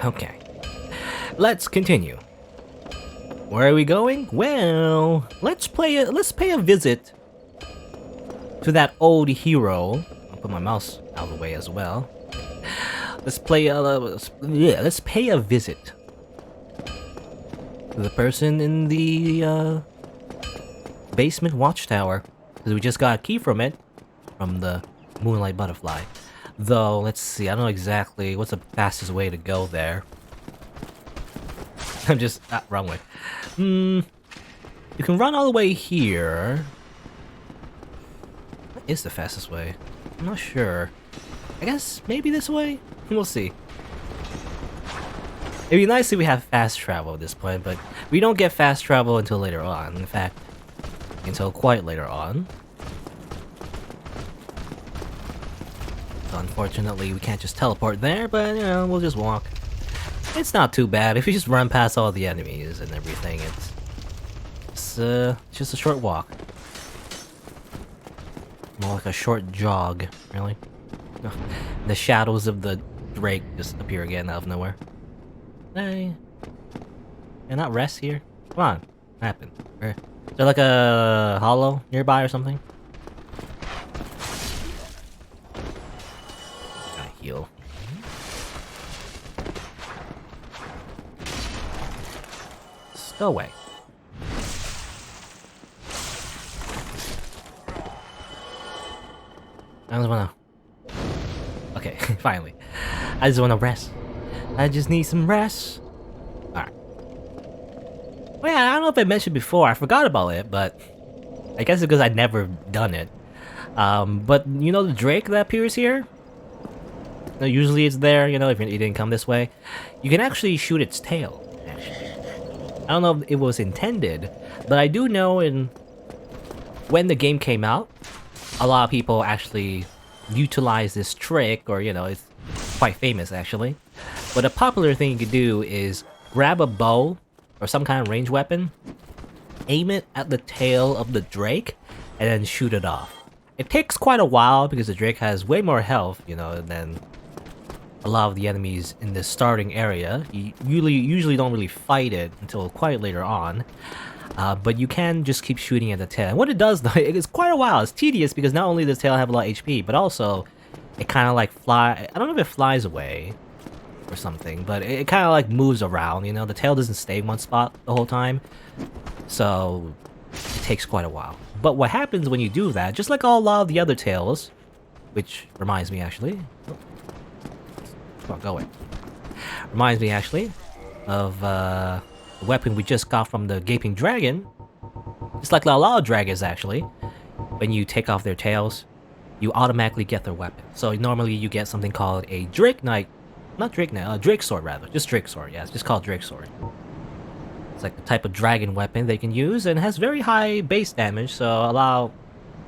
Okay, let's continue. Where are we going? Well, let's pay a visit to that old hero. I'll put my mouse out of the way as well. Let's pay a visit to the person in the basement watchtower, because we just got a key from it, from the Moonlight Butterfly. Though, let's see, I don't know exactly what's the fastest way to go there. I'm just wrong way. You can run all the way here. What is the fastest way? I'm not sure. I guess maybe this way? We'll see. It'd be nice if we have fast travel at this point, but we don't get fast travel until later on. In fact, until quite later on. So unfortunately, we can't just teleport there, but you know, we'll just walk. It's not too bad if you just run past all the enemies and everything. It's just a short walk. More like a short jog, really. The shadows of the Drake just appear again out of nowhere. Hey, can I not rest here? Come on, what happened? Is there like a hollow nearby or something? Gotta heal. Just go away. I just wanna. Okay, finally. I just wanna rest. I just need some rest. Alright. Well, yeah, I don't know if I mentioned before, I forgot about it, but I guess it's because I'd never done it. But you know the Drake that appears here? Usually it's there, you know, if you didn't come this way. You can actually shoot its tail, actually. I don't know if it was intended, but I do know when the game came out, a lot of people actually utilize this trick, or you know, it's quite famous actually. But a popular thing you could do is grab a bow or some kind of ranged weapon, aim it at the tail of the Drake, and then shoot it off. It takes quite a while because the Drake has way more health, you know, than a lot of the enemies in this starting area. You usually don't really fight it until quite later on. But you can just keep shooting at the tail. And what it does though, it's quite a while. It's tedious because not only does the tail have a lot of HP, but also it kind of like I don't know if it flies away or something, but it kind of like moves around, you know? The tail doesn't stay in one spot the whole time. So it takes quite a while. But what happens when you do that, just like a lot of the other tails, which reminds me actually, come on, go away. Reminds me actually of the weapon we just got from the Gaping Dragon. It's like a lot of dragons actually. When you take off their tails, you automatically get their weapon. So normally you get something called a Drake Knight. Not Drake Knight, Drake Sword rather. Just Drake Sword, yeah, it's just called Drake Sword. It's like the type of dragon weapon they can use and has very high base damage, so allow,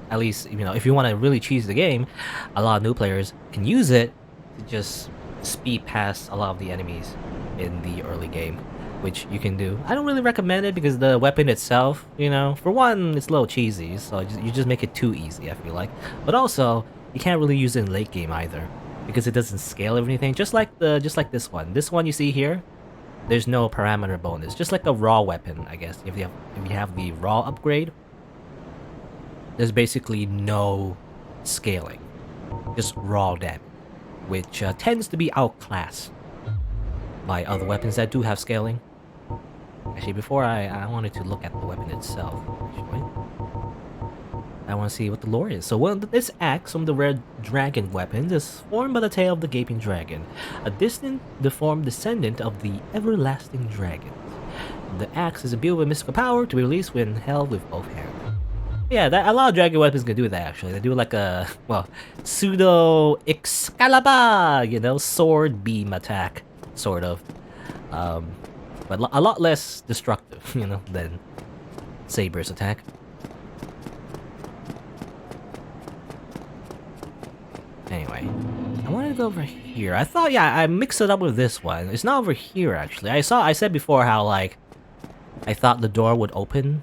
at least, you know, if you want to really cheese the game, a lot of new players can use it to just speed past a lot of the enemies in the early game, which you can do. I don't really recommend it because the weapon itself, you know, for one, it's a little cheesy, so you just make it too easy, I feel like. But also, you can't really use it in late game either, because it doesn't scale everything. Just like this one. This one you see here, there's no parameter bonus. Just like a raw weapon, I guess. If you have the raw upgrade, there's basically no scaling, just raw damage, which tends to be outclassed by other weapons that do have scaling. Actually, before I wanted to look at the weapon itself. Actually, I want to see what the lore is. So, this axe from the Red Dragon weapon is formed by the tail of the Gaping Dragon, a distant, deformed descendant of the Everlasting Dragons. The axe is imbued with mystical power to be released when held with both hands. Yeah, a lot of dragon weapons can do that actually. They do like a, well, pseudo Excalibur, you know, sword beam attack, sort of. But a lot less destructive, you know, than Saber's attack. Anyway, I wanted to go over here. I thought, yeah, I mixed it up with this one. It's not over here, actually. I said before how, like, I thought the door would open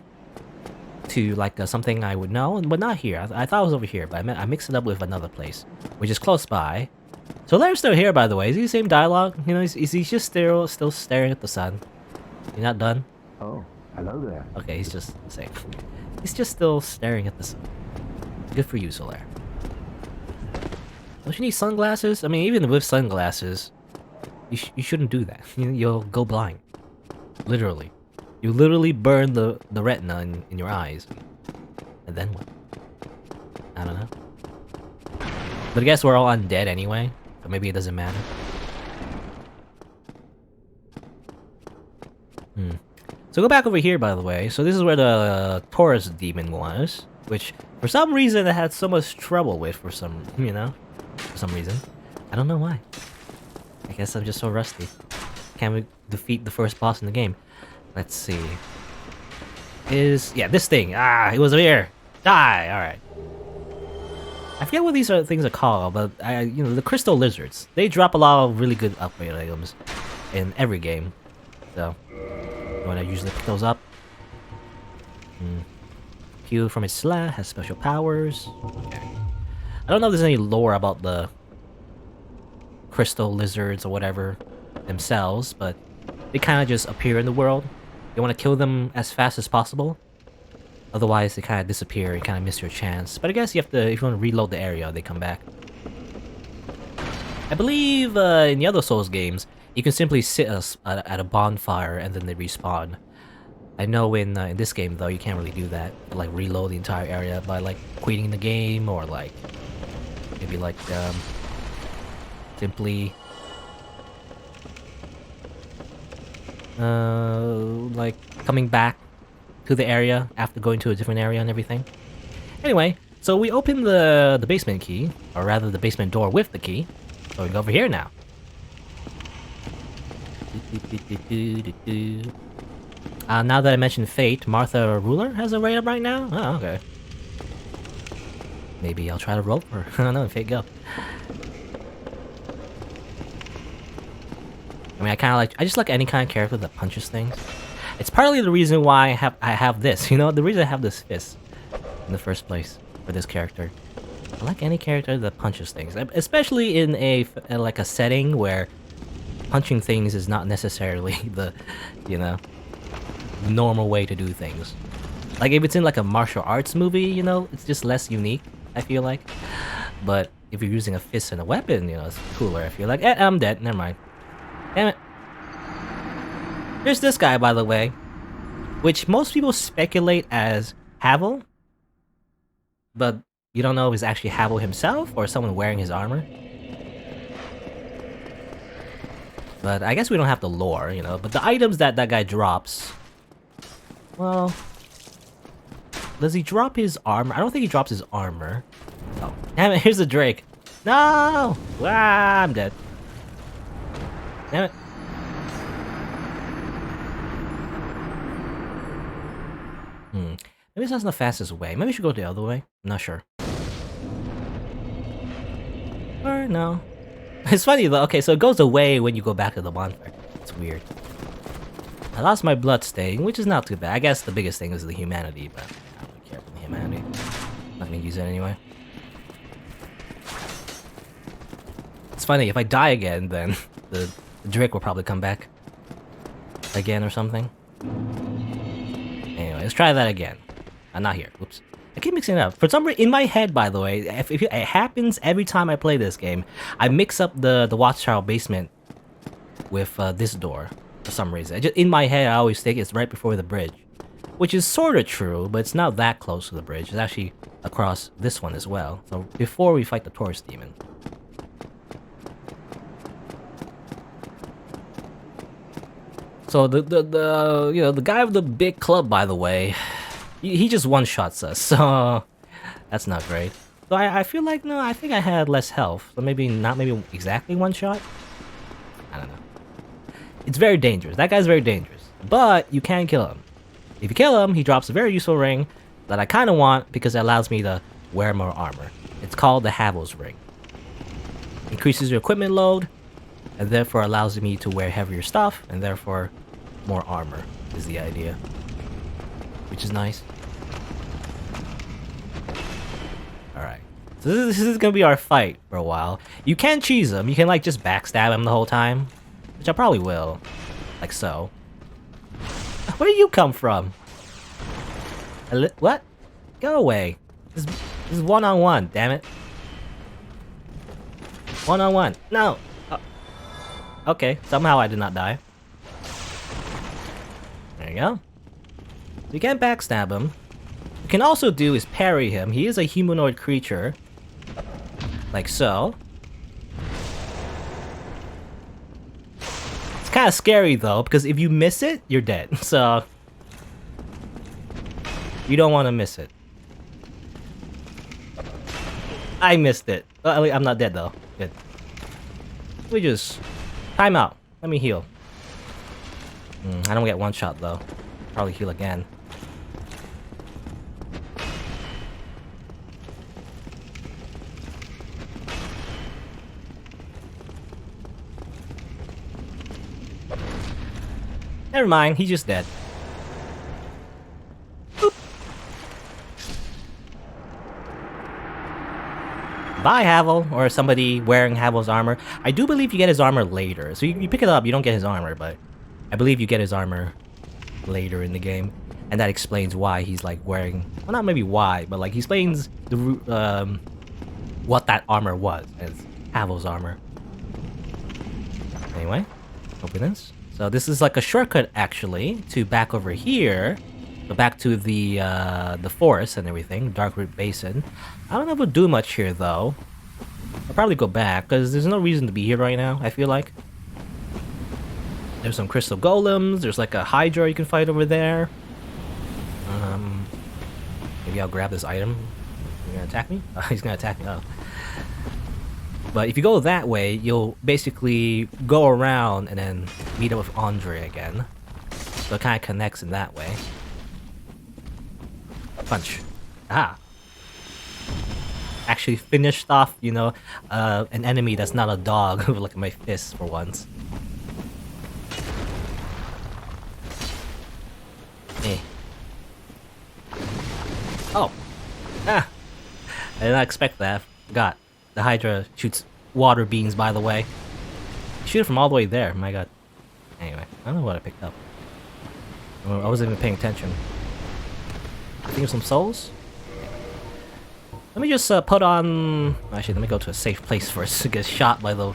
to, like, something I would know, but not here. I thought it was over here, but I mixed it up with another place, which is close by. So Larry's still here, by the way. Is he the same dialogue? You know, is he just still staring at the sun? You're not done? Oh, hello there. Okay, he's just the same. He's just still staring at the sun. Good for you, Solaire. Don't you need sunglasses? I mean, even with sunglasses, you shouldn't do that. You'll go blind. Literally. You literally burn the retina in your eyes. And then what? I don't know. But I guess we're all undead anyway, so maybe it doesn't matter. So go back over here, by the way. So this is where the Taurus demon was, which for some reason I had so much trouble with for some reason. I don't know why. I guess I'm just so rusty. Can't defeat the first boss in the game. Let's see. Yeah, this thing. Ah, it was here. Die. All right. I forget what these things are called, but the crystal lizards. They drop a lot of really good upgrade items in every game. So, you want to usually pick those up. Q from its slash has special powers. Okay. I don't know if there's any lore about the crystal lizards or whatever themselves, but they kind of just appear in the world. You want to kill them as fast as possible. Otherwise, they kind of disappear and kind of miss your chance. But I guess you have to, if you want to reload the area, they come back. I believe in the other Souls games, you can simply sit at a bonfire and then they respawn. I know in this game though, you can't really do that. Like reload the entire area by like quitting the game or like maybe like simply like coming back to the area after going to a different area and everything. Anyway, so we opened the basement key, or rather the basement door with the key. So we go over here now. Now that I mentioned Fate, Martha Ruler has a raid up right now? Oh, okay. Maybe I'll try to roll for her. I don't know, Fate go. I mean, I just like any kind of character that punches things. It's partly the reason why I have this, you know, the reason I have this fist in the first place for this character. I like any character that punches things, especially in like a setting where punching things is not necessarily the, normal way to do things. Like if it's in like a martial arts movie, it's just less unique, I feel like. But if you're using a fist and a weapon, it's cooler. I feel like, I'm dead, never mind. Damn it. Here's this guy, by the way, which most people speculate as Havel, but you don't know if it's actually Havel himself or someone wearing his armor. But I guess we don't have the lore, but the items that guy drops, well, does he drop his armor? I don't think he drops his armor. Oh, damn it, here's the Drake. No! Ah, I'm dead. Damn it. Maybe that's not the fastest way. Maybe we should go the other way. I'm not sure. Or no. It's funny though. Okay, so it goes away when you go back to the bonfire. It's weird. I lost my blood stain, which is not too bad. I guess the biggest thing is the humanity, but I don't really care for the humanity. I'm not gonna use it anyway. It's funny, if I die again, then the Drake will probably come back again or something. Anyway, let's try that again. I'm not here. Oops. I keep mixing it up. For some reason, in my head, by the way, if it happens every time I play this game, I mix up the Watchtower basement with this door for some reason. In my head, I always think it's right before the bridge, which is sort of true, but it's not that close to the bridge. It's actually across this one as well. So before we fight the Taurus demon. So the guy with the big club, by the way, he just one-shots us, so that's not great. So I feel like, no, I think I had less health, so maybe not exactly one shot? I don't know. It's very dangerous. That guy's very dangerous, but you can kill him. If you kill him, he drops a very useful ring that I kind of want because it allows me to wear more armor. It's called the Havel's Ring. Increases your equipment load, and therefore allows me to wear heavier stuff, and therefore more armor is the idea. Which is nice. Alright, So this is gonna be our fight for a while. You can cheese him. You can like just backstab him the whole time, which I probably will, like so. Where do you come from? What? Go away. This is one-on-one. Damn it. One-on-one. No. Okay. Somehow I did not die. There you go. You can't backstab him. What you can also do is parry him. He is a humanoid creature. Like so. It's kind of scary though, because if you miss it, you're dead. So you don't want to miss it. I missed it. I'm not dead though. Good. We just... Time out. Let me heal. I don't get one shot though. Probably heal again. Never mind, he's just dead. Boop. Bye, Havel, or somebody wearing Havel's armor. I do believe you get his armor later. So you pick it up, you don't get his armor, but I believe you get his armor later in the game. And that explains why he's like wearing... Well, not maybe why, but like he explains the what that armor was as Havel's armor. Anyway, open this. So this is like a shortcut actually to back over here, so back to the forest and everything, Darkroot Basin. I don't know if we'll do much here though. I'll probably go back because there's no reason to be here right now. I feel like there's some crystal golems. There's like a Hydra you can fight over there. Maybe I'll grab this item. You're gonna attack me? Oh, he's gonna attack me. Oh. But if you go that way, you'll basically go around and then meet up with Andre again. So it kind of connects in that way. Punch. Ah. Actually finished off, you know, an enemy that's not a dog with like my fists for once. Eh. Oh. Ah. I did not expect that. Forgot. The Hydra shoots water beams, by the way. Shoot it from all the way there. My god. Anyway, I don't know what I picked up. I wasn't even paying attention. I think of some souls? Let me just put on... Actually, let me go to a safe place first to get shot by the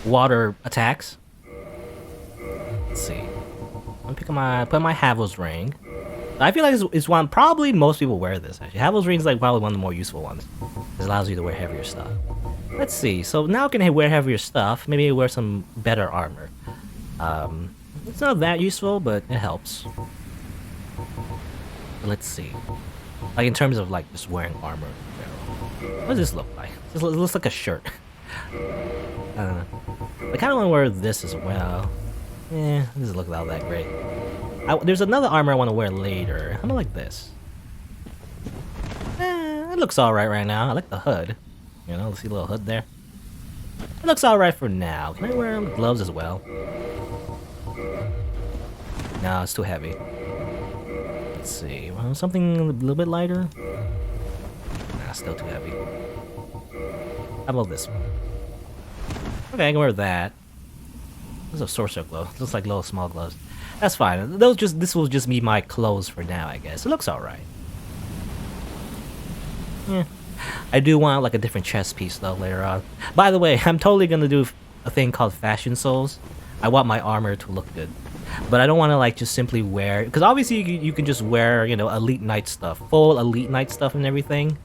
water attacks. Let's see. Let me pick up put my Havel's ring. I feel like it's one... Probably most people wear this, actually. Havel's ring is like probably one of the more useful ones. It allows you to wear heavier stuff. Let's see. So now can I wear heavier stuff? Maybe wear some better armor. It's not that useful, but it helps. Let's see. Like in terms of like just wearing armor. What does this look like? This looks like a shirt. I don't know. I kind of want to wear this as well. Eh, it doesn't look all that great. There's another armor I want to wear later. How about like this? It looks alright right now. I like the hood. You know, see a little hood there? It looks alright for now. Can I wear gloves as well? No, it's too heavy. Let's see. Well, something a little bit lighter? Nah, still too heavy. How about this one? Okay, I can wear that. This is a sorcerer glove. Looks like little small gloves. That's fine. This will just be my clothes for now, I guess. It looks alright. Yeah. I do want like a different chest piece though later on. By the way, I'm totally gonna do a thing called fashion souls. I want my armor to look good. But I don't want to like just simply wear... Because obviously you can just wear, you know, elite knight stuff. Full elite knight stuff and everything.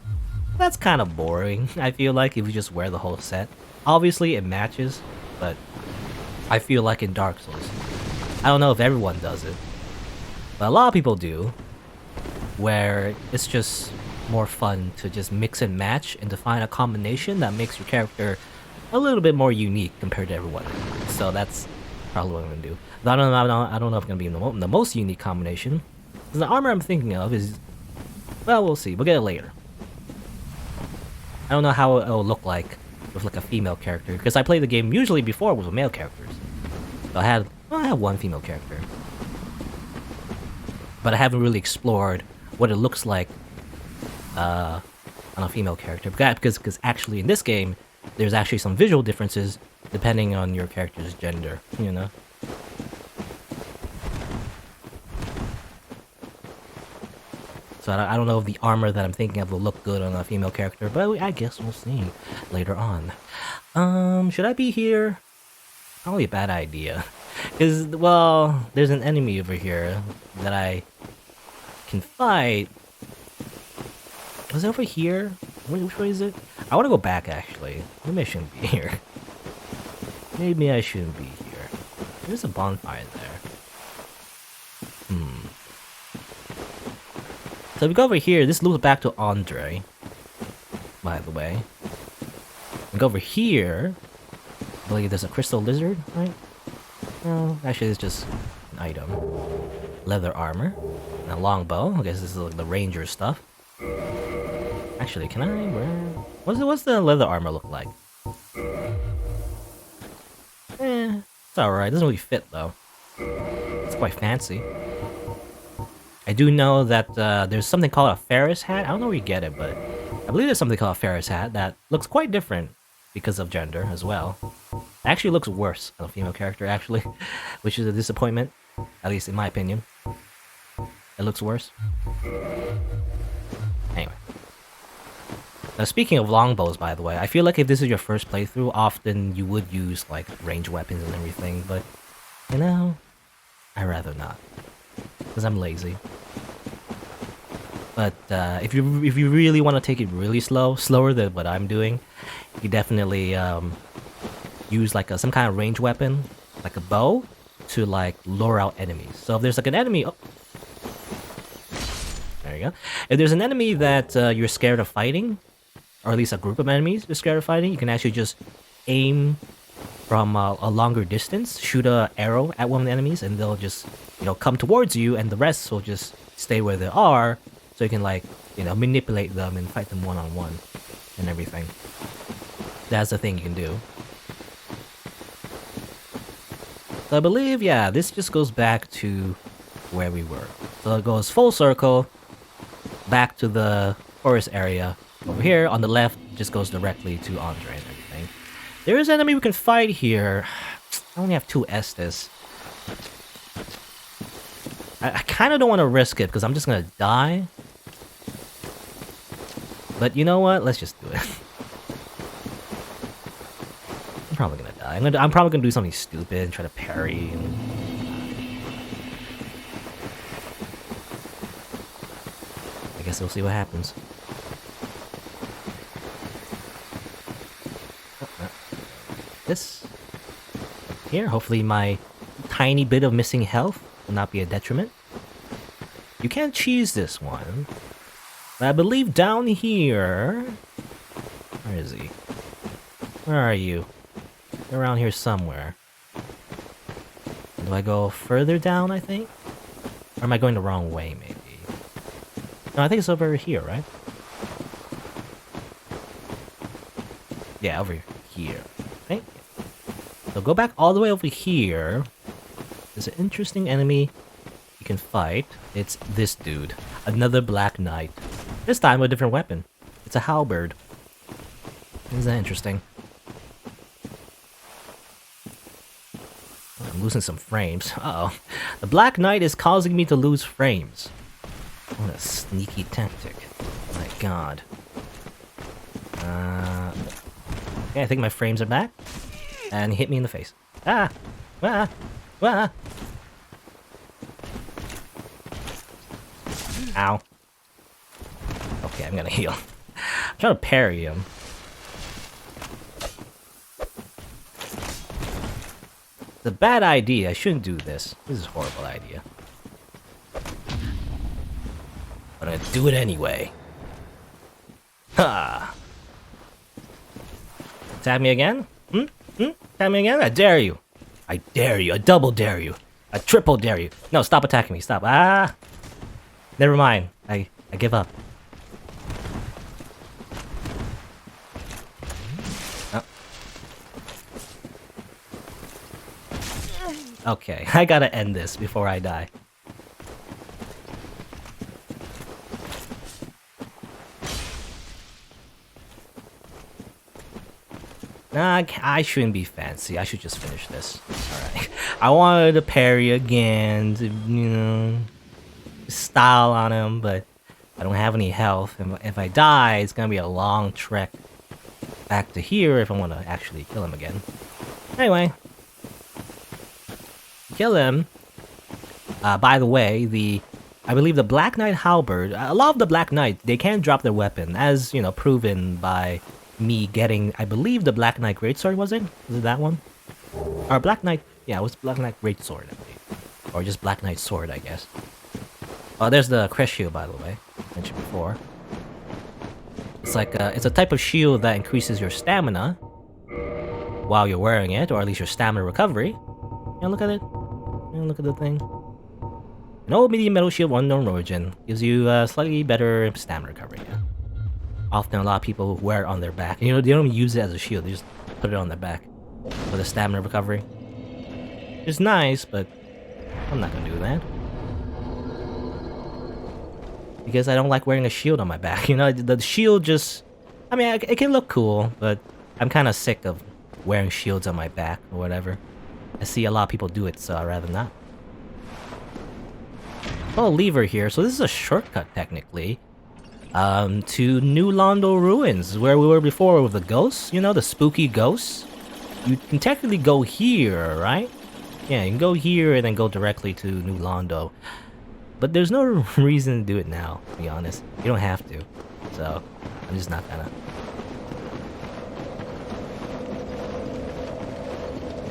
That's kind of boring, I feel like, if you just wear the whole set. Obviously it matches, but I feel like in Dark Souls. I don't know if everyone does it. But a lot of people do. Where it's just more fun to just mix and match and to find a combination that makes your character a little bit more unique compared to everyone. So that's probably what I'm gonna do. But I don't know if it's gonna be the most unique combination. The armor I'm thinking of is... Well, we'll see. We'll get it later. I don't know how it'll look like with like a female character, because I played the game usually before with male characters. So I have one female character. But I haven't really explored what it looks like on a female character. Because actually in this game, there's actually some visual differences depending on your character's gender, you know? So I don't know if the armor that I'm thinking of will look good on a female character, but I guess we'll see later on. Should I be here? Probably a bad idea. Because, well, there's an enemy over here that I can fight. Was it over here? Which way is it? I want to go back, actually. Maybe I shouldn't be here. Maybe I shouldn't be here. There's a bonfire there. So if we go over here, this loops back to Andre, by the way. We go over here. I believe there's a crystal lizard, right? No, actually it's just an item. Leather armor. And a longbow. I guess this is like the ranger stuff. Actually, can I wear... What's the leather armor look like? It's alright. It doesn't really fit, though. It's quite fancy. I do know that there's something called a Ferris hat. I don't know where you get it, but I believe there's something called a Ferris hat that looks quite different because of gender as well. It actually looks worse on a female character, actually, which is a disappointment, at least in my opinion. It looks worse. Anyway. Now, speaking of longbows, by the way, I feel like if this is your first playthrough, often you would use, like, ranged weapons and everything, but, you know, I'd rather not. Because I'm lazy. But if you really want to take it really slower than what I'm doing, you definitely use like some kind of ranged weapon, like a bow, to like lure out enemies. So if there's like an enemy, oh, there you go. If there's an enemy that you're scared of fighting, or at least a group of enemies you're scared of fighting, you can actually just aim from a longer distance, shoot an arrow at one of the enemies, and they'll just, you know, come towards you, and the rest will just stay where they are, so you can, like, you know, manipulate them and fight them one-on-one and everything. That's the thing you can do. So I believe, yeah, this just goes back to where we were. So it goes full circle, back to the forest area. Over here, on the left, just goes directly to Andre and everything. There is an enemy we can fight here. I only have 2 Estes. I kind of don't want to risk it, because I'm just going to die. But you know what? Let's just do it. I'm probably going to die. I'm probably going to do something stupid and try to parry. And... I guess we'll see what happens. This here, hopefully my tiny bit of missing health will not be a detriment. You can't cheese this one, but I believe down here, where is he? Where are you? You're around here somewhere. Do I go further down, I think? Or am I going the wrong way, maybe? No, I think it's over here, right? Yeah, over here. Okay. So go back all the way over here. There's an interesting enemy you can fight. It's this dude. Another Black Knight. This time with a different weapon. It's a halberd. Isn't that interesting? I'm losing some frames. Uh-oh. The Black Knight is causing me to lose frames. What a sneaky tactic. My god. Okay, I think my frames are back. And he hit me in the face. Ah! Ah! Ah! Ow. Okay, I'm gonna heal. I'm trying to parry him. It's a bad idea. I shouldn't do this. This is a horrible idea. But I'm gonna do it anyway. Ha! Attack me again? Attack me again? I dare you. I dare you. I double dare you. I triple dare you. No, stop attacking me. Stop. Ah! Never mind. I give up. Oh. Okay, I gotta end this before I die. Nah, I shouldn't be fancy. I should just finish this. Alright. I wanted to parry again, to, style on him, but I don't have any health. If I die, it's gonna be a long trek back to here if I want to actually kill him again. Anyway. Kill him. By the way, I believe the Black Knight Halberd, a lot of the Black Knight, they can drop their weapon, as, proven by me getting, I believe, the Black Knight Greatsword, was it? Was it that one? Or Black Knight, yeah, it was Black Knight Greatsword, I believe. Or just Black Knight Sword, I guess. Oh, there's the crest shield, by the way, mentioned before. It's like, it's a type of shield that increases your stamina while you're wearing it, or at least your stamina recovery. Yeah, look at it. Yeah, look at the thing. An old medium metal shield, unknown origin, gives you slightly better stamina recovery. Yeah. Often a lot of people wear it on their back. They don't even use it as a shield, they just put it on their back for the stamina recovery. It's nice, but I'm not gonna do that. Because I don't like wearing a shield on my back. The shield just... I mean, it can look cool, but I'm kind of sick of wearing shields on my back or whatever. I see a lot of people do it, so I'd rather not. Oh, lever here. So this is a shortcut, technically. To New Londo Ruins, where we were before with the ghosts. The spooky ghosts. You can technically go here, right? Yeah, you can go here and then go directly to New Londo. But there's no reason to do it now, to be honest. You don't have to. So, I'm just not gonna.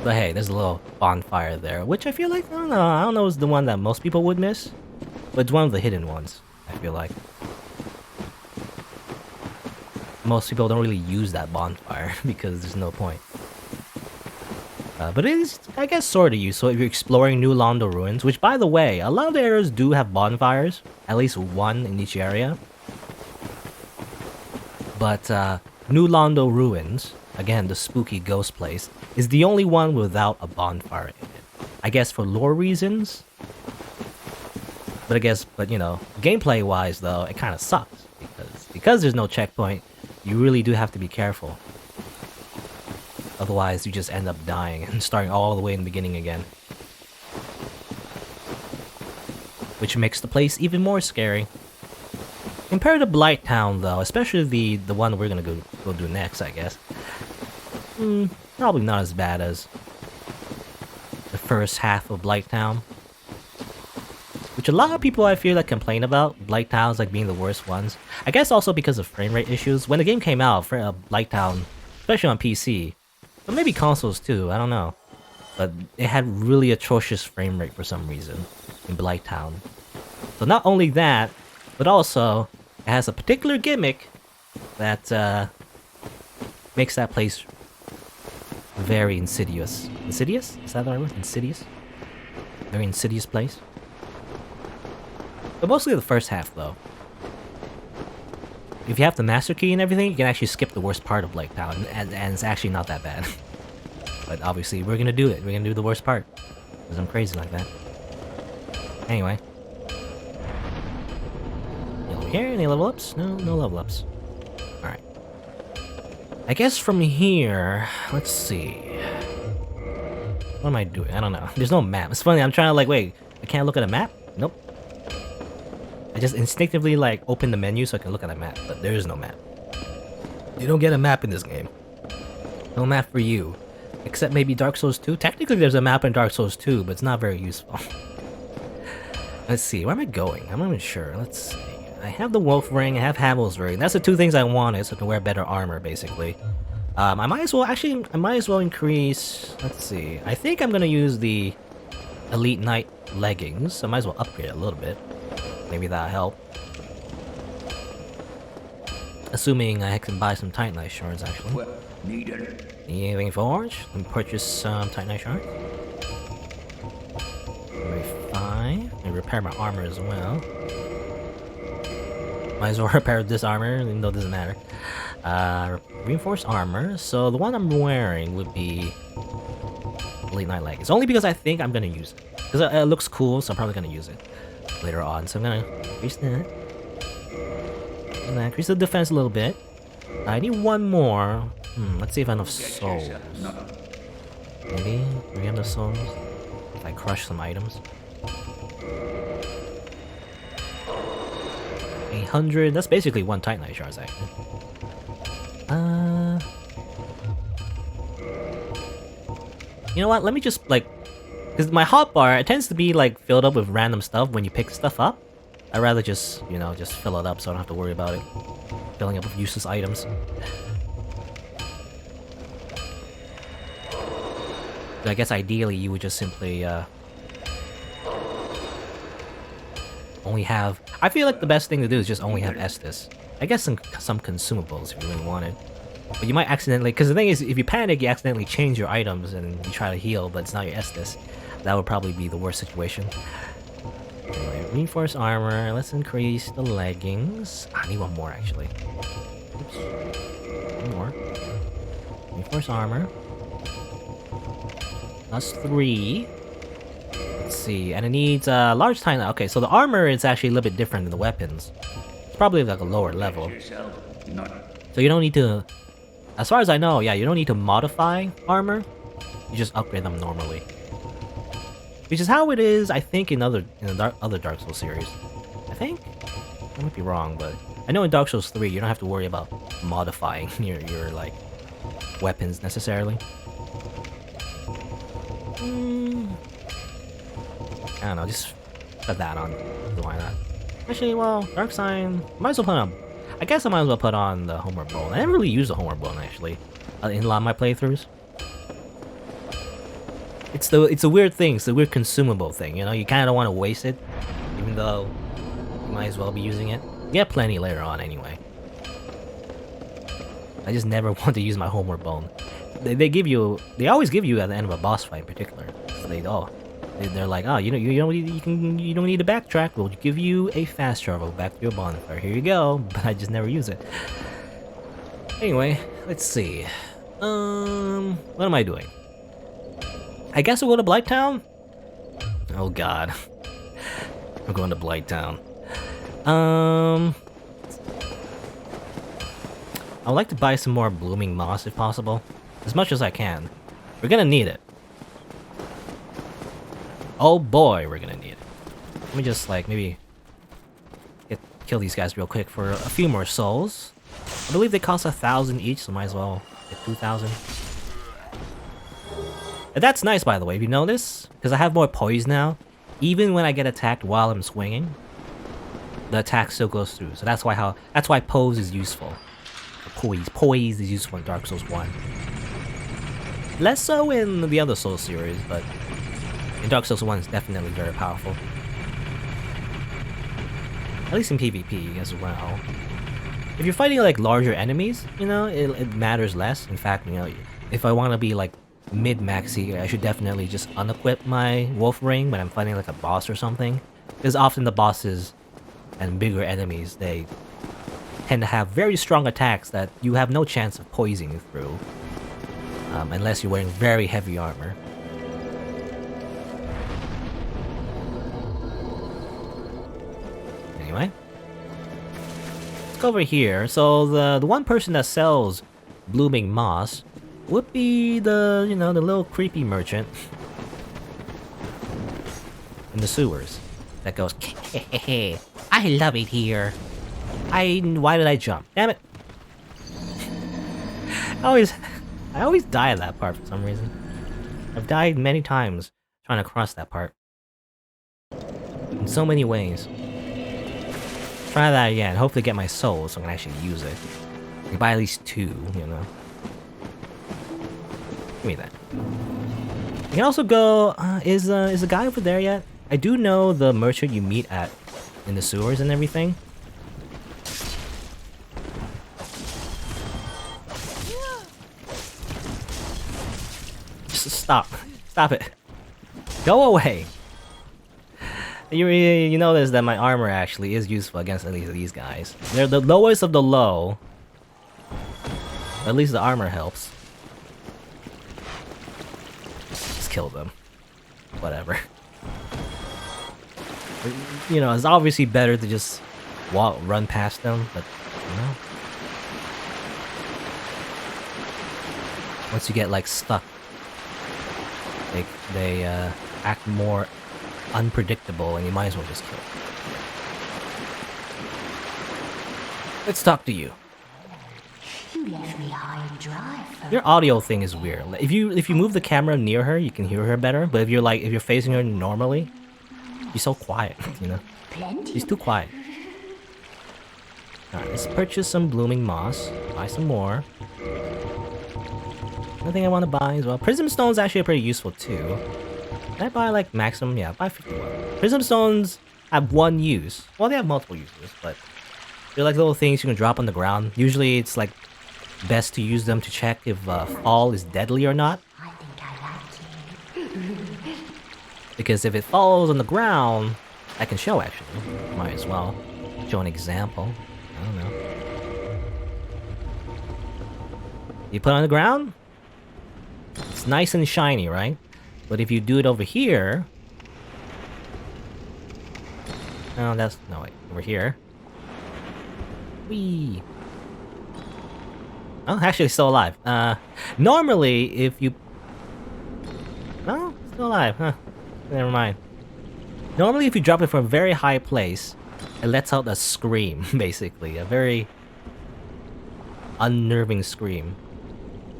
But hey, there's a little bonfire there, which I feel like, I don't know is the one that most people would miss. But it's one of the hidden ones, I feel like. Most people don't really use that bonfire because there's no point. But it is, I guess, sort of useful if you're exploring New Londo Ruins, which, by the way, a lot of the areas do have bonfires, at least one in each area. But New Londo Ruins, again, the spooky ghost place, is the only one without a bonfire in it. I guess for lore reasons. But gameplay-wise, though, it kind of sucks. Because there's no checkpoint, you really do have to be careful. Otherwise, you just end up dying and starting all the way in the beginning again. Which makes the place even more scary. Compared to Blighttown, though, especially the one we're gonna go do next, I guess. Probably not as bad as the first half of Blighttown. Which a lot of people, I feel, complain about Blighttown's being the worst ones. I guess also because of frame rate issues. When the game came out, for Blighttown, especially on PC, but maybe consoles too, I don't know. But it had really atrocious frame rate for some reason in Blighttown. So not only that, but also it has a particular gimmick that makes that place very insidious. Insidious? Is that the right word? Insidious? Very insidious place. But mostly the first half, though. If you have the master key and everything, you can actually skip the worst part of Blighttown, and it's actually not that bad. But obviously, we're gonna do it. We're gonna do the worst part. Because I'm crazy like that. Anyway. Over here, any level ups? No level ups. Alright. I guess from here, let's see. What am I doing? I don't know. There's no map. It's funny, I'm trying to wait, I can't look at a map? Nope. I just instinctively open the menu so I can look at a map, but there is no map. You don't get a map in this game. No map for you. Except maybe Dark Souls 2. Technically there's a map in Dark Souls 2, but it's not very useful. Let's see, where am I going? I'm not even sure. Let's see. I have the Wolf Ring, I have Havel's Ring. That's the two things I wanted, so I can wear better armor, basically. I might as well increase... Let's see. I think I'm gonna use the Elite Knight leggings, so I might as well upgrade it a little bit. Maybe that'll help. Assuming I can buy some Titanite shards, actually. Well, need anything forged? Let me purchase some Titanite shards. Very fine. And repair my armor as well. Might as well repair this armor, even though it doesn't matter. Reinforced armor. So the one I'm wearing would be Elite Knight leggings. Only because I think I'm gonna use it. Because it looks cool, so I'm probably gonna use it later on. So I'm gonna increase that. And then increase the defense a little bit. I need one more. Let's see if I have enough souls. Maybe? Do we have enough souls? If I crush some items. 800, that's basically one Titanite shards actually. You know what, let me just like... Because my hotbar, it tends to be like filled up with random stuff when you pick stuff up. I'd rather just, you know, just fill it up so I don't have to worry about it. Filling up with useless items. I guess ideally you would just simply only have... I feel like the best thing to do is just only have Estus. I guess some consumables if you really wanted. But you might accidentally... Because the thing is, if you panic, you accidentally change your items and you try to heal, but it's not your Estus. That would probably be the worst situation. Anyway, reinforced armor. Let's increase the leggings. I need one more, actually. Oops. One more. Reinforced armor. That's 3. Let's see, and it needs large Titanite. Okay, so the armor is actually a little bit different than the weapons. It's probably like a lower level. So you don't need to... As far as I know, yeah, you don't need to modify armor. You just upgrade them normally. Which is how it is, I think, in the other Dark Souls series. I think? I might be wrong, but... I know in Dark Souls 3, you don't have to worry about modifying your like, weapons necessarily. I don't know, just put that on. Why not? Actually, well, Dark Sign... Might as well put on... I guess I might as well put on the Homeward Bone. I never really used the Homeward Bone, actually, in a lot of my playthroughs. It's a weird thing, it's a weird consumable thing, you know? You kind of don't want to waste it, even though you might as well be using it. You get plenty later on, anyway. I just never want to use my Homeward Bone. They always give you at the end of a boss fight in particular. So they're like, oh, you don't need to backtrack. We'll give you a fast travel back to your bonfire. Here you go. But I just never use it. Anyway, let's see. What am I doing? I guess we'll go to Blighttown? Oh god. I'm going to Blighttown. I would like to buy some more blooming moss if possible. As much as I can. We're gonna need it. Oh boy, we're gonna need it. Let me just like maybe kill these guys real quick for a few more souls. I believe they cost 1,000 each, so might as well get 2,000. And that's nice, by the way, if you notice, because I have more poise now. Even when I get attacked while I'm swinging, the attack still goes through. So that's why pose is useful. Poise is useful in Dark Souls 1. Less so in the other Souls series, but in Dark Souls 1 it's definitely very powerful. At least in PvP as well. If you're fighting like larger enemies, you know, it matters less. In fact, you know, if I want to be like mid-maxy, I should definitely just unequip my Wolf Ring when I'm fighting like a boss or something. Because often the bosses and bigger enemies, they tend to have very strong attacks that you have no chance of poising through. Unless you're wearing very heavy armor. Anyway. Let's go over here. So the one person that sells blooming moss would be the, you know, the little creepy merchant in the sewers that goes, "Hey, I love it here. Why did I jump? Damn it." I always die at that part for some reason. I've died many times trying to cross that part. In so many ways. Try that again. Hopefully get my soul so I can actually use it. I can buy at least 2, you know. Give me that. You can also go... is the guy over there yet? I do know the merchant you meet at in the sewers and everything. Just stop. Stop it. Go away. You notice that my armor actually is useful against at least these guys. They're the lowest of the low. At least the armor helps. Just kill them. Whatever. You know, it's obviously better to just run past them, but you know. once you get like stuck, they act more unpredictable, and you might as well just kill them. Let's talk to you. You left me high and dry. Your audio thing is weird. If you move the camera near her, you can hear her better. But if you're facing her normally, she's so quiet. You know, she's too quiet. Alright, let's purchase some blooming moss. Buy some more. Another thing I want to buy as well. Prism stones actually are pretty useful too. Can I buy like maximum? Yeah, buy 51. Prism stones have one use. Well, they have multiple uses, but they're like little things you can drop on the ground. Usually, it's like best to use them to check if fall is deadly or not. I think I like you. Because if it falls on the ground, I can show actually. Might as well show an example. I don't know. You put it on the ground, it's nice and shiny, right? But if you do it over here, oh, that's no wait, over here. Whee! Oh, actually, still alive. Normally, if you, oh, still alive, huh? Never mind. Normally, if you drop it from a very high place, it lets out a scream, basically. A very unnerving scream.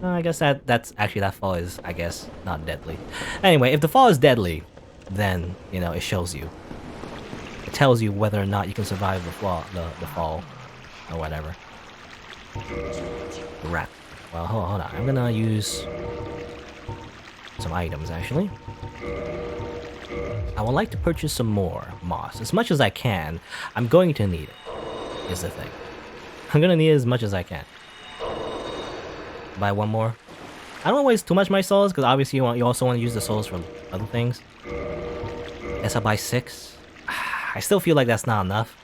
I guess that's actually that fall is, I guess, not deadly. Anyway, if the fall is deadly, then, you know, it shows you. It tells you whether or not you can survive the fall, or whatever. Rat. Well, hold on. I'm gonna use some items, actually. I would like to purchase some more moss. As much as I can. I'm going to need it, is the thing. I'm gonna need as much as I can. Buy one more. I don't want to waste too much of my souls, because obviously you also want to use the souls for other things. Guess I'll buy 6. I still feel like that's not enough.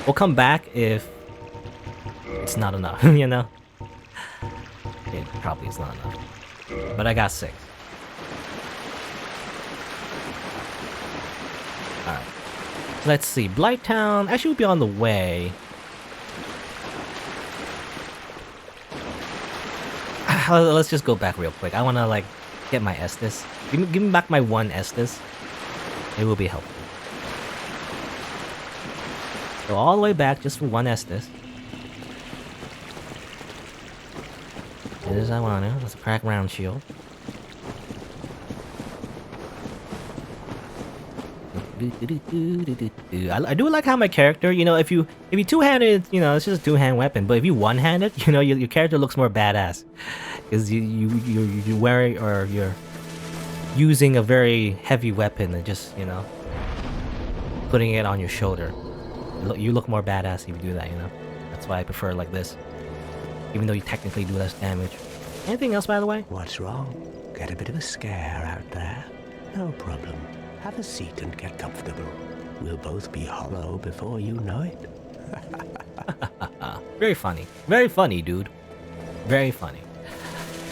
We'll come back if it's not enough, you know? It probably is not enough. But I got 6. Alright. Let's see. Blighttown actually will be on the way. Let's just go back real quick. I want to, like, get my Estus. Give me back my 1 Estus. It will be helpful. Go all the way back just for 1 Estus. It is I want to. Let's crack round shield. I do like how my character, you know, if you two-handed, you know, it's just a two-hand weapon. But if you one-handed, you know, your character looks more badass, because you're wearing, or you're using a very heavy weapon and just, you know, putting it on your shoulder. You look more badass if you do that, you know. That's why I prefer it like this, even though you technically do less damage. Anything else, by the way? What's wrong? Get a bit of a scare out there? No problem. Have a seat and get comfortable. We'll both be hollow before you know it. Very funny. Very funny, dude. Very funny.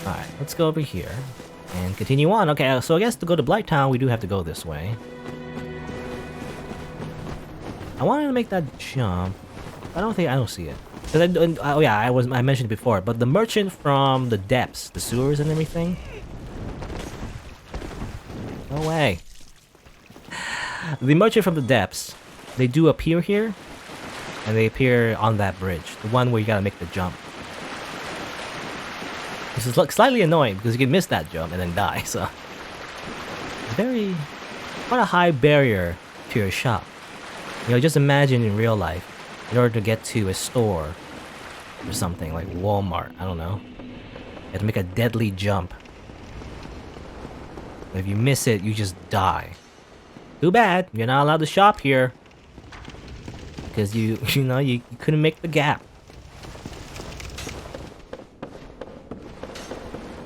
Alright, let's go over here and continue on. Okay, so I guess to go to Blighttown, we do have to go this way. I wanted to make that jump. I don't see it. Oh yeah, I mentioned it before, but the merchant from the depths, the sewers and everything. No way. The merchant from the depths, they do appear here, and they appear on that bridge, the one where you gotta make the jump. This is slightly annoying because you can miss that jump and then die. So, quite a high barrier to your shop. You know, just imagine in real life, in order to get to a store or something like Walmart, I don't know, you have to make a deadly jump. If you miss it, you just die. Too bad, you're not allowed to shop here. Because you couldn't make the gap.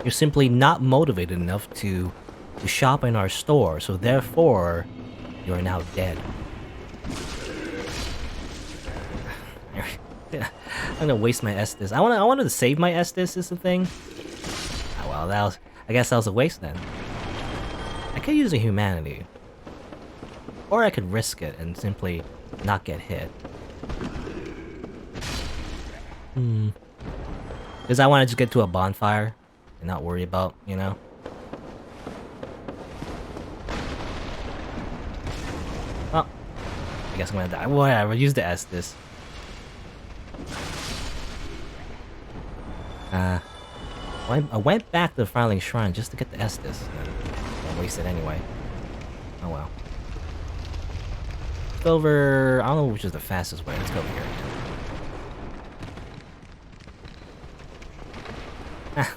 You're simply not motivated enough to shop in our store, so therefore, you are now dead. I'm gonna waste my Estus. I wanted to save my Estus is the thing. Oh, well, I guess that was a waste then. I could use a humanity. Or I could risk it and simply not get hit. Because I want to just get to a bonfire and not worry about, you know. Well, I guess I'm gonna die. Whatever, use the Estus. I went back to the Firelink Shrine just to get the Estus. I'll waste it anyway. Oh well. Let's go over... I don't know which is the fastest way. Let's go over here. Ah,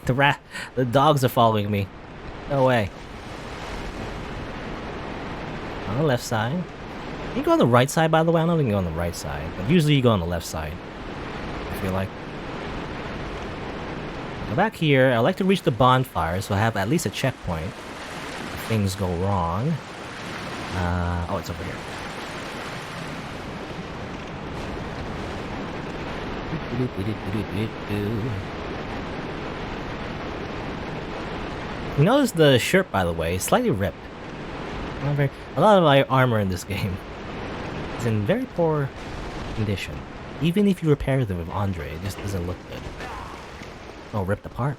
the dogs are following me. No way. On the left side. You go on the right side, by the way. I don't think you go on the right side, but usually you go on the left side. I feel like. Go back here. I like to reach the bonfire, so I have at least a checkpoint. If things go wrong. Oh, it's over here. You notice the shirt, by the way, is slightly ripped. A lot of my armor in this game is in very poor condition. Even if you repair them with Andre, it just doesn't look good. Oh, ripped apart.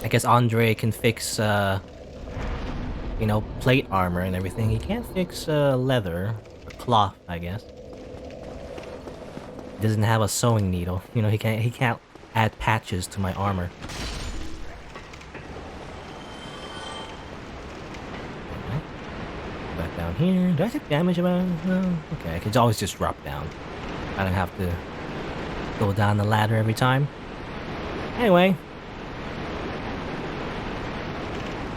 I guess Andre can fix, you know, plate armor and everything. He can't fix leather or cloth, I guess. He doesn't have a sewing needle. You know, he can't add patches to my armor. Back down here. Do I take damage about? No. Okay, I can always just drop down. I don't have to go down the ladder every time. Anyway.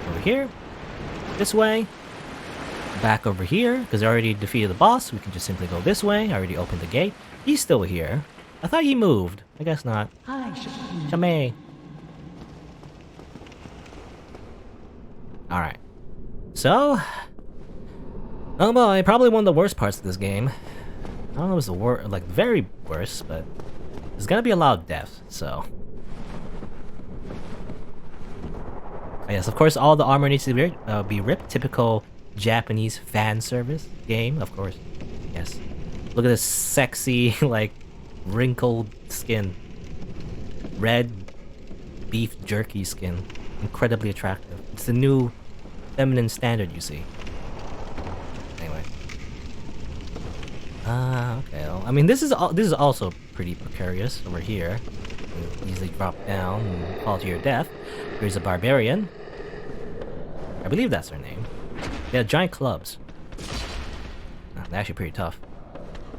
Over here. This way. Back over here. Because I already defeated the boss. We can just simply go this way. I already opened the gate. He's still here. I thought he moved. I guess not. Hi, Chame. Alright. So... oh boy, probably one of the worst parts of this game. I don't know if it's the like very worst, but there's gonna be a lot of deaths, so. Yes, of course, all the armor needs to be ripped. Typical Japanese fan service game, of course. Yes. Look at this sexy, like, wrinkled skin. Red beef jerky skin. Incredibly attractive. It's the new feminine standard, you see. Okay. Well, I mean, this is also pretty precarious over here. You easily drop down and fall to your death. Here's a barbarian. I believe that's their name. They have giant clubs. Oh, they're actually pretty tough.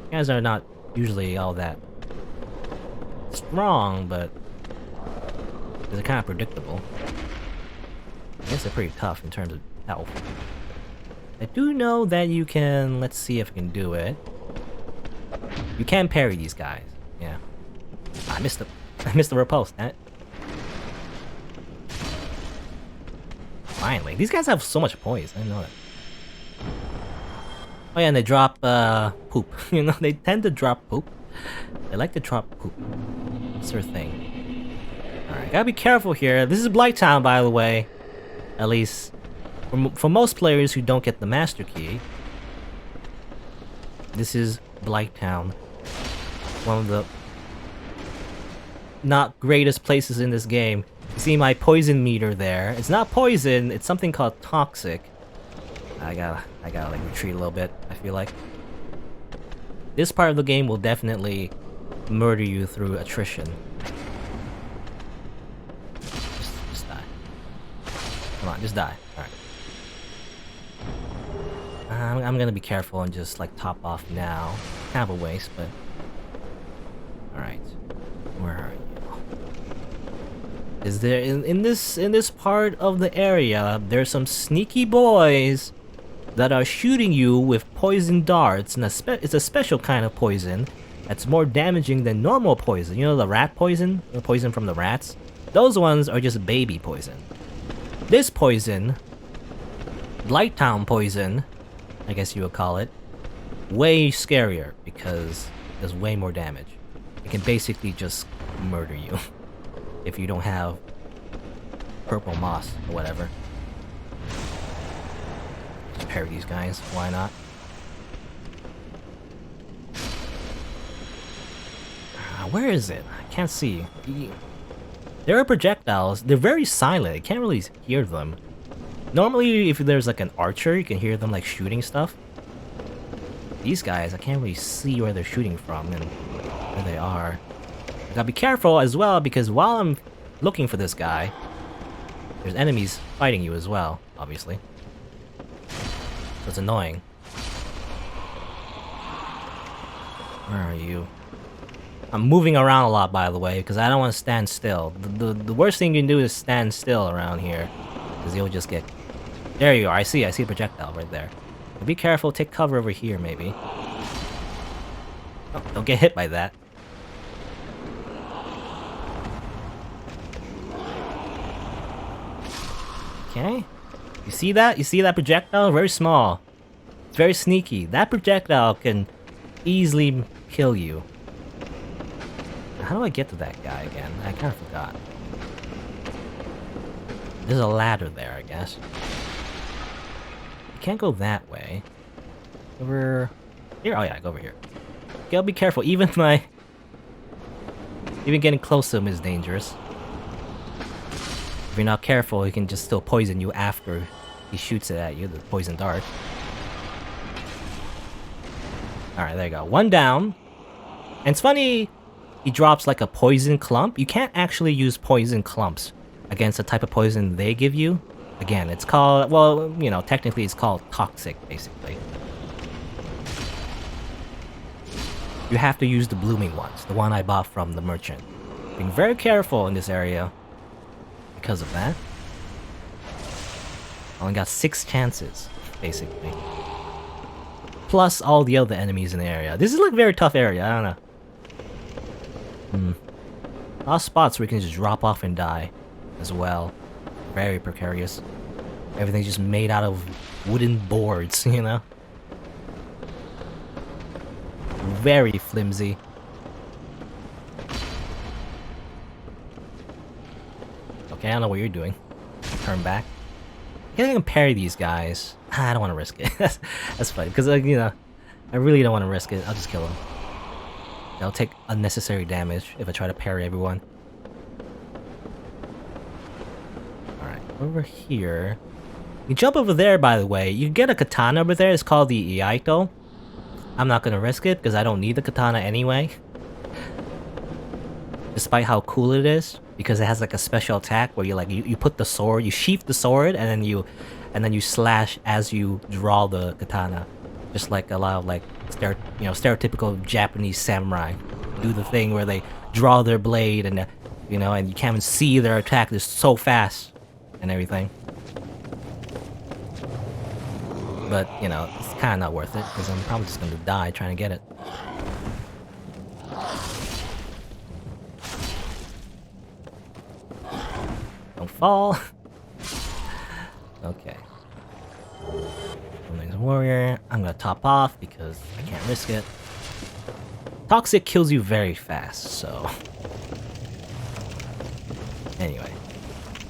You guys are not usually all that strong, but they're kind of predictable. I guess they're pretty tough in terms of health. I do know that you can. Let's see if I can do it. You can parry these guys. Yeah. I missed the repulse. Damn it. Finally, these guys have so much poise. I didn't know that. Oh yeah, and they drop poop. You know, they tend to drop poop. They like to drop poop. It's their thing. All right, gotta be careful here. This is Blighttown, by the way. At least for most players who don't get the master key. This is Blighttown. One of the not greatest places in this game. You see my poison meter there. It's not poison, it's something called toxic. I gotta like retreat a little bit, I feel like. This part of the game will definitely murder you through attrition. Just die. Come on, just die. Alright. I'm gonna be careful and just like top off now. Kind of a waste, but alright. Where are you? Is there in this part of the area there's some sneaky boys that are shooting you with poison darts, and it's a special kind of poison that's more damaging than normal poison. You know, the rat poison? The poison from the rats? Those ones are just baby poison. This poison, Blighttown poison, I guess you would call it, way scarier because it does way more damage. It can basically just murder you if you don't have purple moss or whatever. Just parry these guys, why not? Where is it? I can't see. There are projectiles. They're very silent. You can't really hear them. Normally, if there's like an archer, you can hear them like shooting stuff. These guys, I can't really see where they're shooting from and where they are. I gotta be careful as well, because while I'm looking for this guy, there's enemies fighting you as well, obviously. So it's annoying. Where are you? I'm moving around a lot, by the way, because I don't want to stand still. The worst thing you can do is stand still around here, because you'll just get... There you are. I see a projectile right there. But be careful. Take cover over here, maybe. Oh, don't get hit by that. Okay. You see that? You see that projectile? Very small. It's very sneaky. That projectile can easily kill you. How do I get to that guy again? I kind of forgot. There's a ladder there, I guess. You can't go that way. Over here? Oh yeah, go over here. Okay, I'll be careful. Even getting close to him is dangerous. If you're not careful, he can just still poison you after he shoots it at you, the poison dart. Alright, there you go. One down. And it's funny, he drops like a poison clump. You can't actually use poison clumps against the type of poison they give you. Again, it's called, well, you know, technically it's called toxic, basically. You have to use the blooming ones, the one I bought from the merchant. Being very careful in this area because of that. Only got 6 chances, basically. Plus all the other enemies in the area. This is like a very tough area, I don't know. A lot of spots where you can just drop off and die as well. Very precarious. Everything's just made out of wooden boards, you know? Very flimsy. Okay, I don't know what you're doing. Turn back. I can parry these guys. I don't want to risk it. That's funny, because, you know, I really don't want to risk it. I'll just kill him. I'll take unnecessary damage if I try to parry everyone. Alright, over here. You jump over there, by the way. You get a katana over there. It's called the Iaito. I'm not going to risk it, because I don't need the katana anyway. Despite how cool it is. Because it has like a special attack where you put the sword, you sheath the sword, and then you slash as you draw the katana. Just like a lot of like stereotypical Japanese samurai do the thing where they draw their blade and you know, and you can't even see their attack. They're so fast and everything. But you know, it's kind of not worth it because I'm probably just gonna die trying to get it. Don't fall. Okay. Warrior. I'm gonna top off because I can't risk it. Toxic kills you very fast, so... Anyway.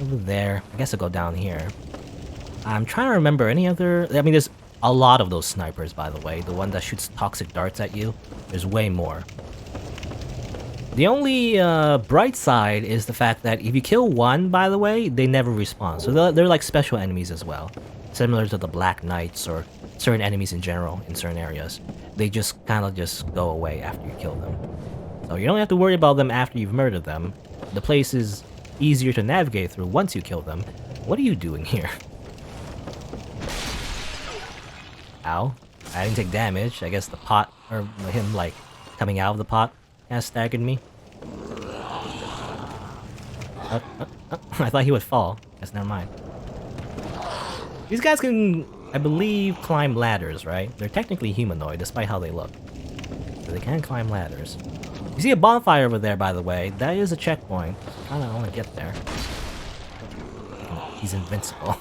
Over there. I guess I'll go down here. I'm trying to remember any other... I mean, there's a lot of those snipers, by the way. The one that shoots toxic darts at you. There's way more. The only bright side is the fact that if you kill one, by the way, they never respawn. So they're like special enemies as well. Similar to the Black Knights or certain enemies in general in certain areas. They just kind of just go away after you kill them. So you don't have to worry about them after you've murdered them. The place is easier to navigate through once you kill them. What are you doing here? Ow. I didn't take damage. I guess the pot, or him like coming out of the pot, kind of staggered me. I thought he would fall. Guess never mind. These guys can, I believe, climb ladders, right? They're technically humanoid, despite how they look. So they can climb ladders. You see a bonfire over there, by the way. That is a checkpoint. I don't want to get there. He's invincible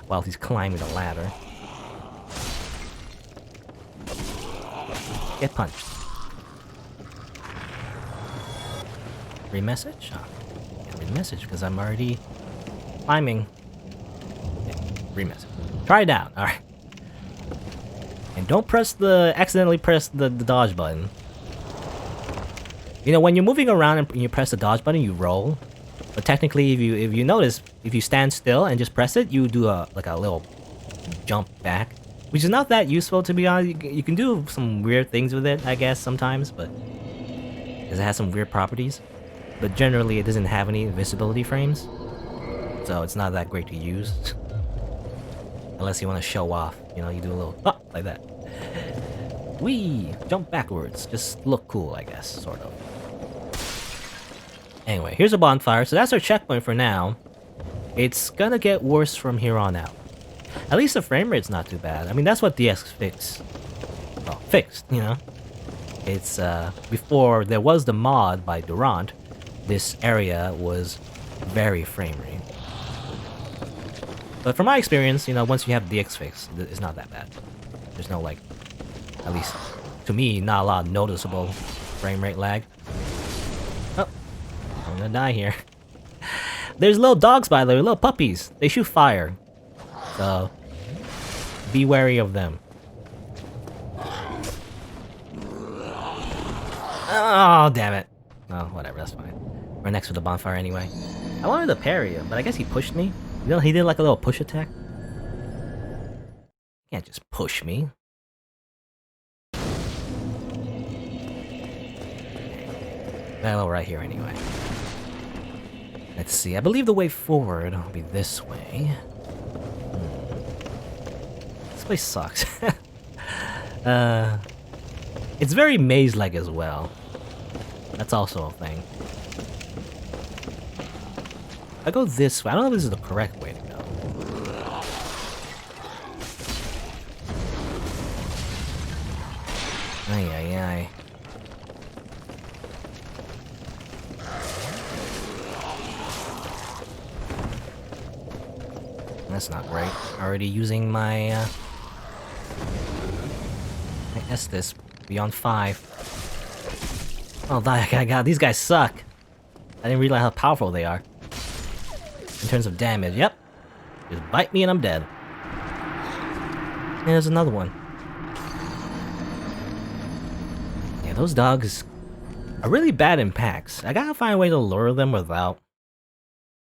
while he's climbing the ladder. Get punched. Read message? Oh, can't read message because I'm already climbing. Remess. Try down. Alright. And don't accidentally press the dodge button. You know, when you're moving around and you press the dodge button, you roll. But technically, if you notice, if you stand still and just press it, you do a little jump back, which is not that useful, to be honest. You can do some weird things with it, I guess, sometimes, but because it has some weird properties. But generally, it doesn't have any invisibility frames, so it's not that great to use. Unless you want to show off, you know, you do a little like that. Whee! Jump backwards, just look cool, I guess, sort of. Anyway, here's a bonfire, so that's our checkpoint for now. It's gonna get worse from here on out. At least the frame rate's not too bad. I mean, that's what DX fixed, you know? It's, before there was the mod by Durant, this area was very frame rate. But from my experience, you know, once you have DX fixed, it's not that bad. There's no, like, at least to me, not a lot of noticeable frame rate lag. Oh, I'm gonna die here. There's little dogs, by the way, little puppies. They shoot fire. So, be wary of them. Oh, damn it. Oh, whatever, that's fine. We're next to the bonfire anyway. I wanted to parry him, but I guess he pushed me. You know, he did like a little push attack. You can't just push me. Well, right here anyway. Let's see, I believe the way forward will be this way. This place sucks. It's very maze-like as well. That's also a thing. I go this way. I don't know if this is the correct way to go. Ay, ay, ay. That's not great. Already using my Estus beyond 5. Oh, God, these guys suck. I didn't realize how powerful they are. In terms of damage, yep. Just bite me and I'm dead. And there's another one. Yeah, those dogs are really bad in packs. I gotta find a way to lure them without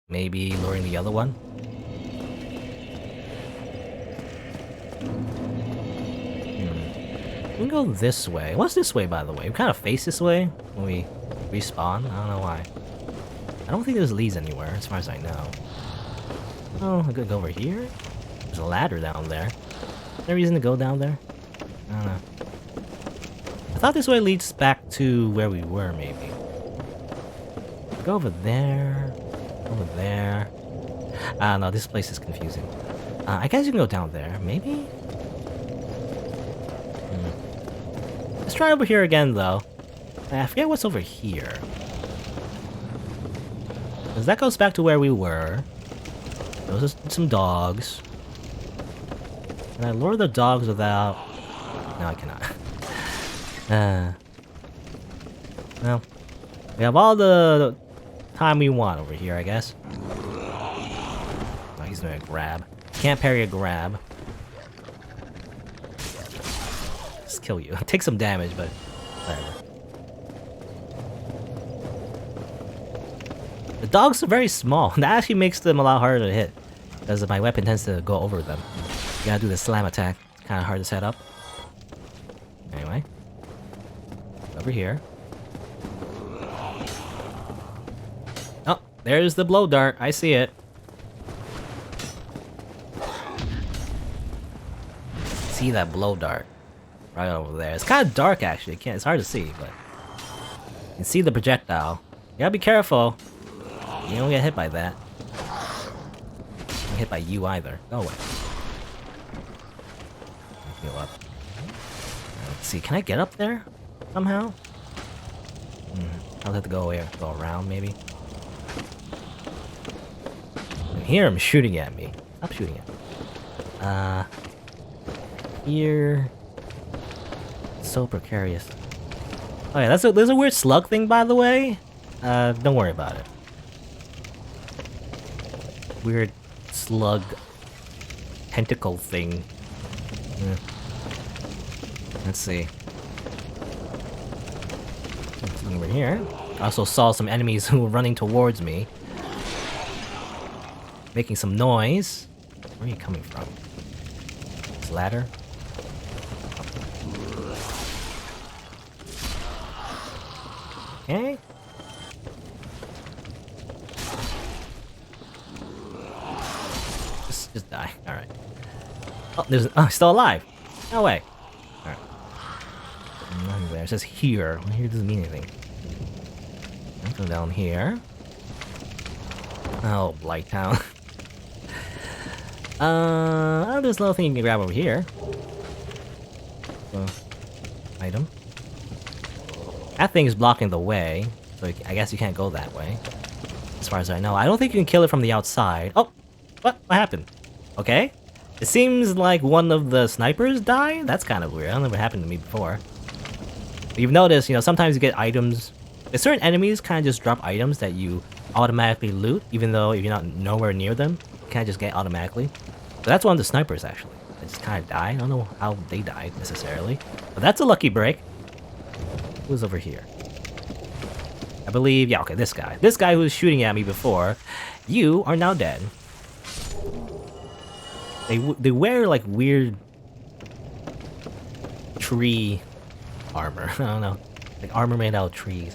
maybe luring the other one. We can go this way. What's this way, by the way? We kind of face this way when we respawn. I don't know why. I don't think there's leads anywhere, as far as I know. Oh, I could go over here? There's a ladder down there. Is there a reason to go down there? I don't know. I thought this way leads back to where we were, maybe. Go over there. Over there. I don't know, this place is confusing. I guess you can go down there, maybe? Let's try over here again, though. I forget what's over here. Because that goes back to where we were. Those are some dogs. Can I lure the dogs without... No, I cannot. Well, we have all the time we want over here, I guess. Oh, he's doing a grab. Can't parry a grab. Just kill you. Take some damage, but whatever. The dogs are very small. That actually makes them a lot harder to hit, because my weapon tends to go over them. You gotta do the slam attack. Kind of hard to set up. Anyway. Over here. Oh, there's the blow dart. I see it. See that blow dart right over there. It's kind of dark, actually. It's hard to see, but you can see the projectile. You gotta be careful. You don't get hit by that. Don't get hit by you either. Go away. Heal up. Let's see. Can I get up there somehow? I'll have to go away. Go around, maybe. And here, I'm shooting at me. Stop shooting at me. Here. So precarious. Oh yeah, there's a weird slug thing, by the way. Don't worry about it. Weird slug tentacle thing. Let's see. Over here. I also saw some enemies who were running towards me. Making some noise. Where are you coming from? This ladder? Okay. Just die. Alright. Oh, he's still alive. No way. Alright. Nothing there. It says here. Well, here doesn't mean anything. I'll go down here. Oh, Blighttown. Oh, there's another thing you can grab over here. Item. That thing is blocking the way, so I guess you can't go that way. As far as I know. I don't think you can kill it from the outside. Oh! What happened? Okay. It seems like one of the snipers died? That's kind of weird. I don't know what happened to me before. But you've noticed, you know, sometimes you get items... certain enemies kind of just drop items that you automatically loot, even though if you're not nowhere near them, you can't just get automatically. So that's one of the snipers, actually. They just kind of died. I don't know how they died, necessarily. But that's a lucky break. Who's over here? I believe... yeah, okay, this guy. This guy who was shooting at me before. You are now dead. They wear, like, weird... tree... armor. I don't know. Like, armor made out of trees.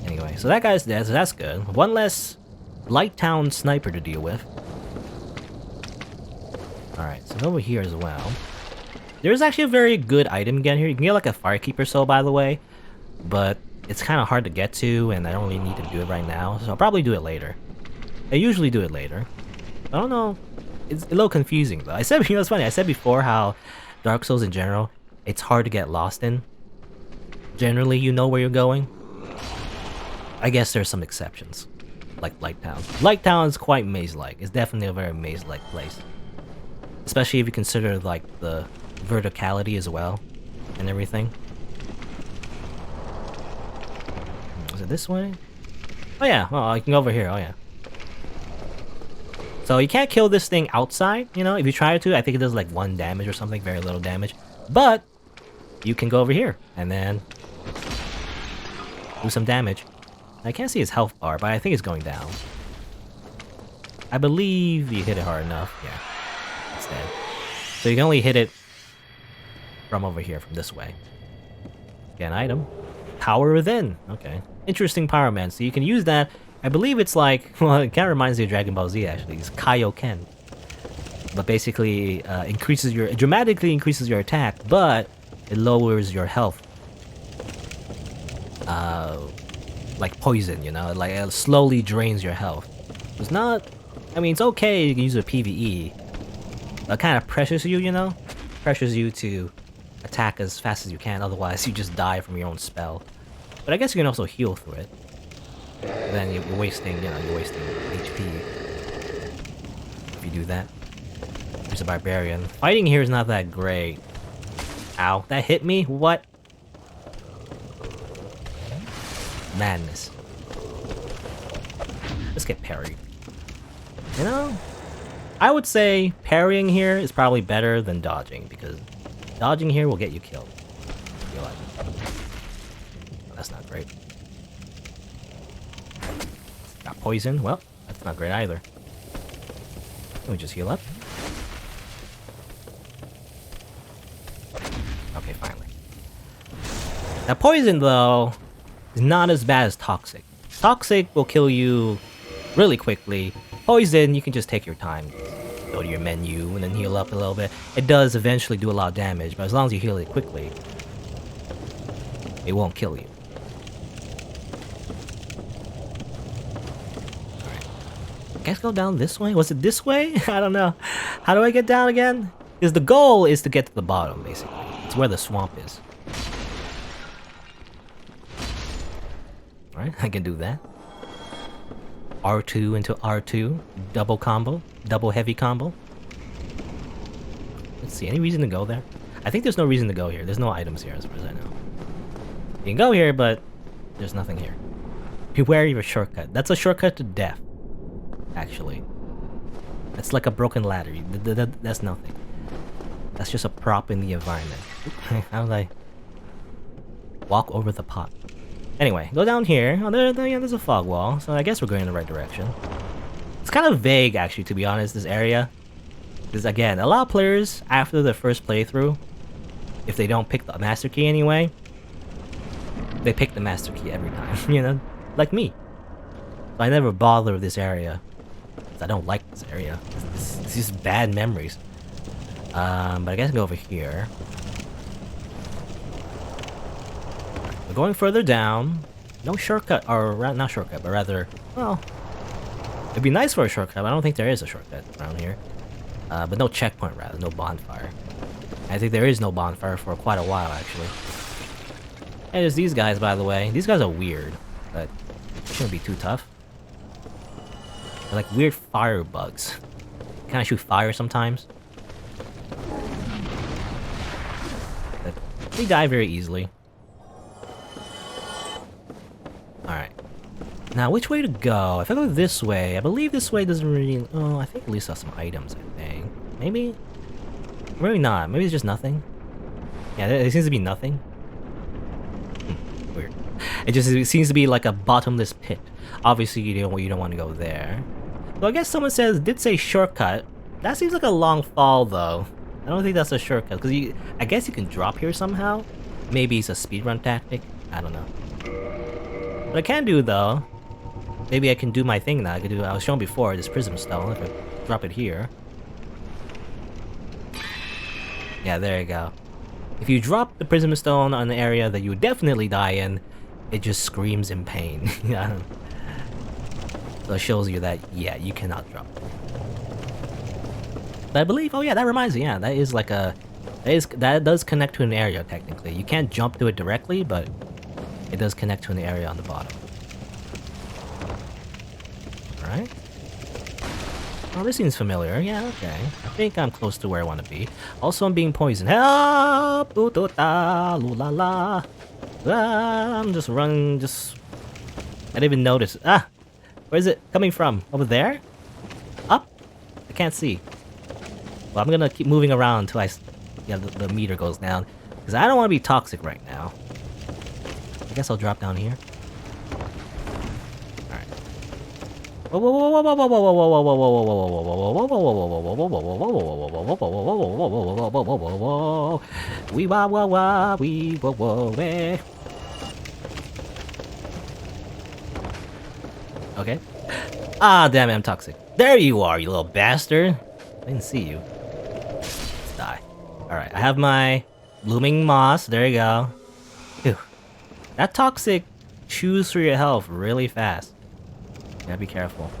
Anyway, so that guy's dead, so that's good. One less Blighttown sniper to deal with. Alright, so over here as well. There's actually a very good item again here. You can get like a Firekeeper soul, by the way. But it's kind of hard to get to, and I don't really need to do it right now. So I'll probably do it later. I usually do it later. I don't know. It's a little confusing, though. I said, you know, it's funny. I said before how Dark Souls in general, it's hard to get lost in. Generally, you know where you're going. I guess there's some exceptions. Like Blighttown. Blighttown is quite maze-like. It's definitely a very maze-like place. Especially if you consider, like, the verticality as well. And everything. Is it this way? Oh yeah, well, I can go over here, oh yeah. So you can't kill this thing outside, you know, if you try to. I think it does like 1 damage or something, very little damage. But, you can go over here, and then do some damage. I can't see his health bar, but I think it's going down. I believe you hit it hard enough. Yeah, it's dead. So you can only hit it from over here, from this way. Get an item. Power Within. Okay. Interesting power, man. So you can use that. I believe it's like, well, it kind of reminds me of Dragon Ball Z, actually. It's Kaioken. But basically, it dramatically increases your attack, but it lowers your health. Like poison, you know? Like, it slowly drains your health. It's not... I mean, it's okay, you can use it PvE. But it kind of pressures you, you know? Pressures you to attack as fast as you can, otherwise you just die from your own spell. But I guess you can also heal through it. Then you're wasting, you know, HP. If you do that. There's a barbarian. Fighting here is not that great. Ow, that hit me? What? Madness. Let's get parried. You know? I would say parrying here is probably better than dodging, because dodging here will get you killed. I feel like. That's not great. Got poison? Well, that's not great either. Let me just heal up. Okay, finally. Now poison, though, is not as bad as toxic. Toxic will kill you really quickly. Poison, you can just take your time. Go to your menu and then heal up a little bit. It does eventually do a lot of damage, but as long as you heal it quickly, it won't kill you. Alright. I guess go down this way? Was it this way? I don't know. How do I get down again? Because the goal is to get to the bottom, basically. It's where the swamp is. Alright, I can do that. R2 into R2. Double combo. Double heavy combo. Let's see, any reason to go there? I think there's no reason to go here. There's no items here as far as I know. You can go here, but there's nothing here. Beware of a shortcut. That's a shortcut to death. Actually. That's like a broken ladder. That's nothing. That's just a prop in the environment. How did I walk over the pot? Anyway, go down here. Oh, yeah, there's a fog wall, so I guess we're going in the right direction. It's kind of vague, actually, to be honest, this area. Because, again, a lot of players, after the first playthrough, if they don't pick the master key anyway, they pick the master key every time, you know? Like me. So I never bother with this area. Because I don't like this area. It's just bad memories. But I guess I go over here. We're going further down. No shortcut, or not shortcut, but rather, well, it'd be nice for a shortcut, but I don't think there is a shortcut around here. But no checkpoint, rather, no bonfire. I think there is no bonfire for quite a while, actually. And there's these guys, by the way. These guys are weird, but they shouldn't be too tough. They're like weird fire bugs. Can I shoot fire sometimes? But they die very easily. Alright. Now, which way to go? If I go this way, I believe this way doesn't really... Oh, I think at least have some items, I think. Maybe? Maybe not. Maybe it's just nothing. Yeah, there seems to be nothing. Weird. It seems to be like a bottomless pit. Obviously, you don't want to go there. So I guess someone did say shortcut. That seems like a long fall, though. I don't think that's a shortcut, because I guess you can drop here somehow. Maybe it's a speedrun tactic. I don't know. What I can do, though, maybe I can do my thing now. I was shown before, this prism stone. If I drop it here. Yeah, there you go. If you drop the prism stone on an area that you would definitely die in, it just screams in pain. Yeah. So it shows you that, yeah, you cannot drop it. But I believe, oh yeah, that reminds me, yeah, that is like a... That does connect to an area, technically. You can't jump to it directly, but it does connect to an area on the bottom. Alright. Oh, this seems familiar. Yeah, okay. I think I'm close to where I want to be. Also, I'm being poisoned. Help! I'm just running, I didn't even notice. Ah! Where is it coming from? Over there? Up? I can't see. Well, I'm gonna keep moving around until the meter goes down. Because I don't want to be toxic right now. I guess I'll drop down here. Alright. Whoa, whoa, whoa, whoa, whoa, whoa, whoa, whoa, whoa, whoa, whoa, whoa, whoa, wee wah wah wah, wee wah wah wah. Okay. Ah, damn it, I'm toxic. There you are, you little bastard. I didn't see you. Let's die. Alright, I have my blooming moss. There you go. Phew. That toxic chews through your health really fast. You gotta be careful.